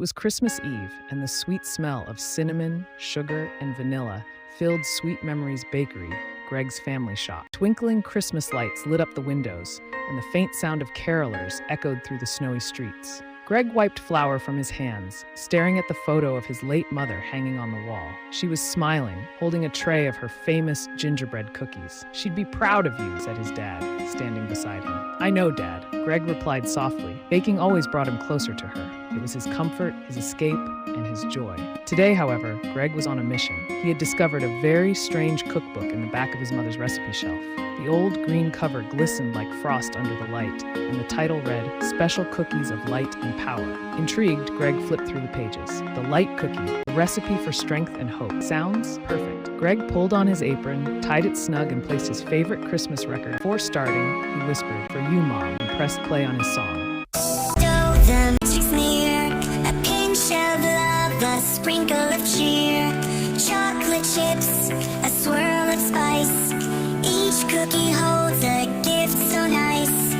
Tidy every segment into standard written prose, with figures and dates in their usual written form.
was Christmas Eve, and the sweet smell of cinnamon, sugar, and vanilla filled Sweet Memories Bakery, Greg's family shop. Twinkling Christmas lights lit up the windows, and the faint sound of carolers echoed through the snowy streets. Greg wiped flour from his hands, staring at the photo of his late mother hanging on the wall. She was smiling, holding a tray of her famous gingerbread cookies. "She'd be proud of you," said his dad, standing beside him. "I know, Dad," Greg replied softly. Baking always brought him closer to her. It was his comfort, his escape, and his joy. Today, however, Greg was on a mission. He had discovered a very strange cookbook in the back of his mother's recipe shelf. The old green cover glistened like frost under the light, and the title read, "Special Cookies of Light and Power." Intrigued, Greg flipped through the pages. The light cookie, a recipe for strength and hope. Sounds perfect. Greg pulled on his apron, tied it snug, and placed his favorite Christmas record. Before starting, he whispered, "For you, Mom," and pressed play on his song. The magic's near, a pinch of love, a sprinkle of cheer, chocolate chips, a swirl of spice. Each cookie holds a gift so nice.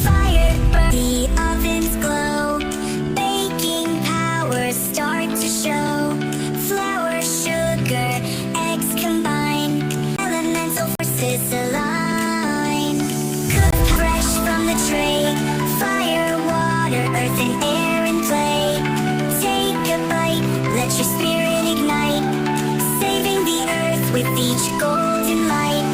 Fire burn, the ovens glow, baking powers start to show. Flour, sugar, eggs combine, elemental forces align. Cook fresh from the tray, fire, water, earth and air in play. Take a bite, let your spirit ignite, saving the earth with each golden light.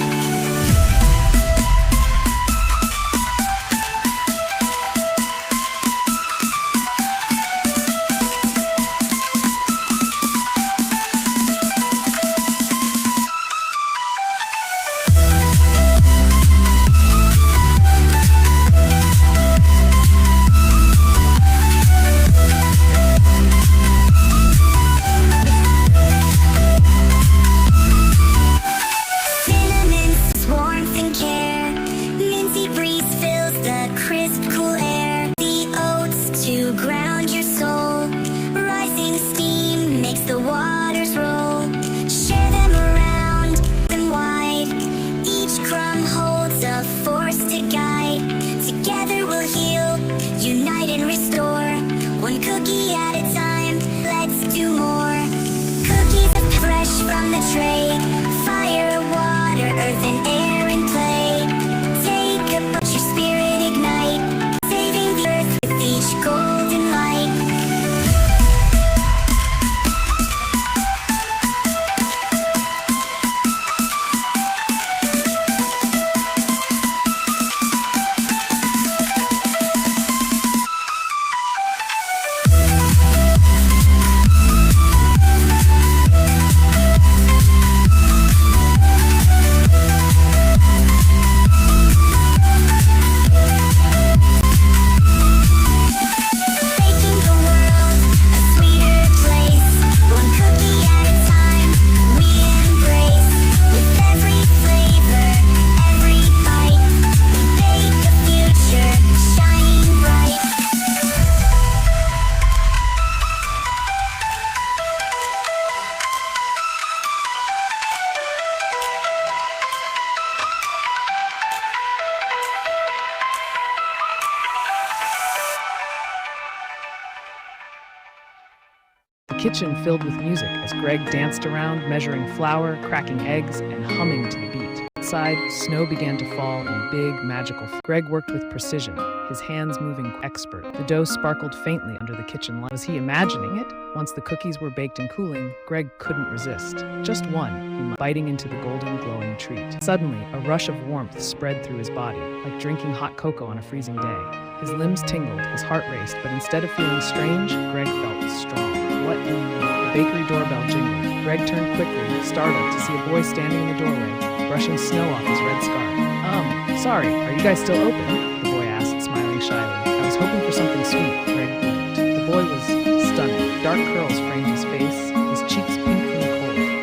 Kitchen filled with music as Greg danced around, measuring flour, cracking eggs, and humming to the beat. Outside, snow began to fall in big, magical. Greg worked with precision, his hands moving expert. The dough sparkled faintly under the kitchen light. Was he imagining it? Once the cookies were baked and cooling, Greg couldn't resist. Just one, biting into the golden, glowing treat. Suddenly, a rush of warmth spread through his body, like drinking hot cocoa on a freezing day. His limbs tingled, his heart raced, but instead of feeling strange, Greg felt strong. What in the bakery doorbell jingled. Greg turned quickly, startled to see a boy standing in the doorway, brushing snow off his red scarf. Sorry, are you guys still open?" the boy asked, smiling shyly. "I was hoping for something sweet," Greg blinked. The boy was stunning. Dark curls framed his face, his cheeks pink from the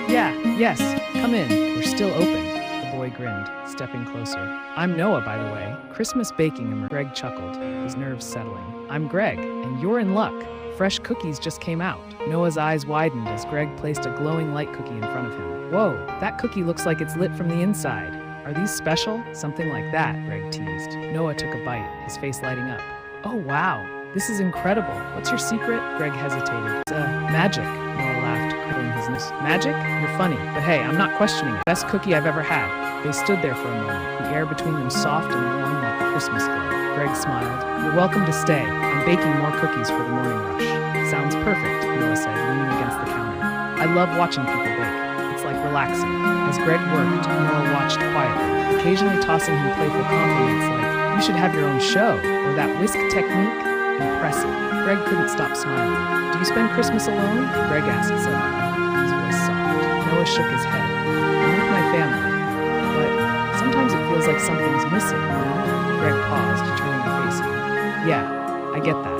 cold. Yes, come in. We're still open." The boy grinned, stepping closer. "I'm Noah, by the way. Christmas baking," Greg chuckled, his nerves settling. "I'm Greg, and you're in luck. Fresh cookies just came out." Noah's eyes widened as Greg placed a glowing light cookie in front of him. "Whoa, that cookie looks like it's lit from the inside. Are these special?" "Something like that," Greg teased. Noah took a bite, his face lighting up. "Oh wow, This is incredible. What's your secret? Greg hesitated. It's magic, Noah laughed, curling his nose. Magic? You're funny, but hey, I'm not questioning it. Best cookie I've ever had. They stood there for a moment, the air between them soft and warm like a Christmas glow. Greg smiled. You're welcome to stay. I'm baking more cookies for the morning rush. Sounds perfect, Noah said, leaning against the counter. I love watching people bake. It's like relaxing. As Greg worked, Noah watched quietly, occasionally tossing him playful compliments like, you should have your own show, or that whisk technique. Impressive. Greg couldn't stop smiling. Do you spend Christmas alone? Greg asked suddenly. His voice soft. Noah shook his head. I'm with my family, but sometimes it feels like something's missing, you know? Greg paused, turning to face him. Yeah, I get that.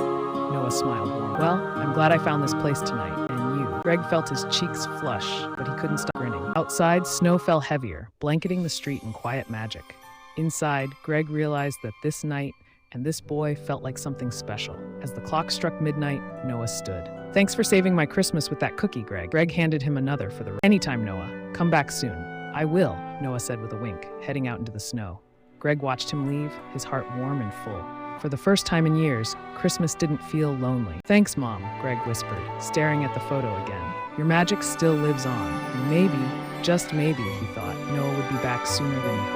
Noah smiled warmly. Well, I'm glad I found this place tonight, and you. Greg felt his cheeks flush, but he couldn't stop grinning. Outside, snow fell heavier, blanketing the street in quiet magic. Inside, Greg realized that this night and this boy felt like something special. As the clock struck midnight, Noah stood. Thanks for saving my Christmas with that cookie, Greg. Greg handed him another for the Anytime, Noah. Come back soon. I will, Noah said with a wink, heading out into the snow. Greg watched him leave, his heart warm and full. For the first time in years, Christmas didn't feel lonely. Thanks, Mom, Greg whispered, staring at the photo again. Your magic still lives on, and maybe, just maybe, he thought, Noah would be back sooner than he hoped.